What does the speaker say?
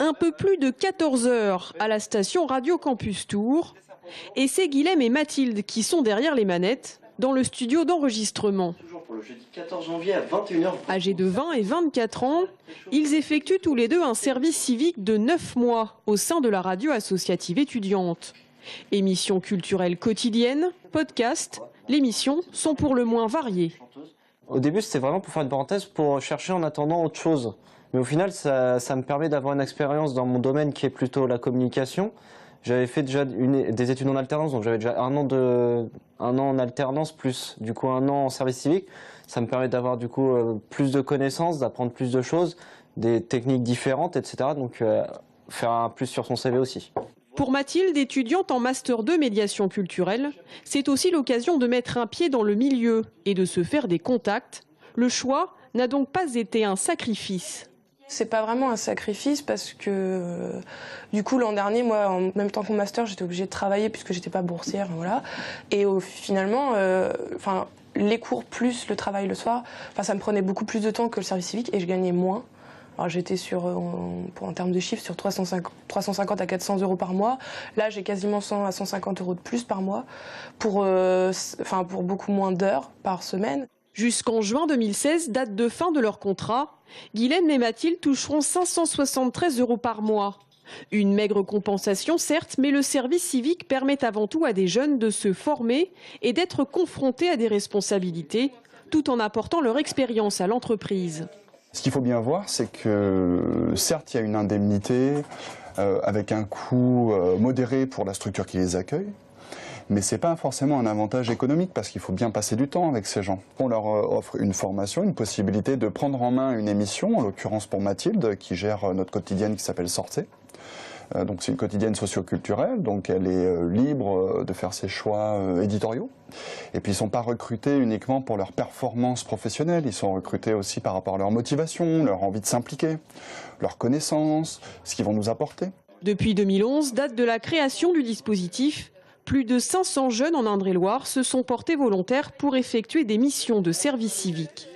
Un peu plus de 14 heures à la station Radio Campus Tours. Et c'est Guilhem et Mathilde qui sont derrière les manettes dans le studio d'enregistrement. Pour le jeudi 14 janvier à 21 h. Âgés de 20 et 24 ans, ils effectuent tous les deux un service civique de 9 mois au sein de la radio associative étudiante. Émissions culturelles quotidiennes, podcasts, les missions sont pour le moins variées. Au début, c'était vraiment pour faire une parenthèse, pour chercher en attendant autre chose. Mais au final, ça me permet d'avoir une expérience dans mon domaine qui est plutôt la communication. J'avais fait déjà des études en alternance, donc j'avais déjà un an en alternance plus du coup un an en service civique. Ça me permet d'avoir du coup plus de connaissances, d'apprendre plus de choses, des techniques différentes, etc. Donc faire un plus sur son CV aussi. Pour Mathilde, étudiante en Master 2 médiation culturelle, c'est aussi l'occasion de mettre un pied dans le milieu et de se faire des contacts. Le choix n'a donc pas été un sacrifice. C'est pas vraiment un sacrifice parce que du coup l'an dernier, moi, en même temps que mon master, j'étais obligée de travailler puisque j'étais pas boursière, voilà. Et finalement, les cours plus le travail le soir, ça me prenait beaucoup plus de temps que le service civique et je gagnais moins. Alors j'étais en termes de chiffres, sur 350 à 400 euros par mois. Là, j'ai quasiment 100 à 150 euros de plus par mois pour beaucoup moins d'heures par semaine. Jusqu'en juin 2016, date de fin de leur contrat, Guilhem et Mathilde toucheront 573 euros par mois. Une maigre compensation, certes, mais le service civique permet avant tout à des jeunes de se former et d'être confrontés à des responsabilités, tout en apportant leur expérience à l'entreprise. Ce qu'il faut bien voir, c'est que certes, il y a une indemnité avec un coût modéré pour la structure qui les accueille, mais ce n'est pas forcément un avantage économique parce qu'il faut bien passer du temps avec ces gens. On leur offre une formation, une possibilité de prendre en main une émission, en l'occurrence pour Mathilde, qui gère notre quotidienne qui s'appelle Sortez. Donc c'est une quotidienne socio-culturelle, donc elle est libre de faire ses choix éditoriaux. Et puis ils ne sont pas recrutés uniquement pour leur performance professionnelle, ils sont recrutés aussi par rapport à leur motivation, leur envie de s'impliquer, leur connaissance, ce qu'ils vont nous apporter. Depuis 2011, date de la création du dispositif, plus de 500 jeunes en Indre-et-Loire se sont portés volontaires pour effectuer des missions de service civique.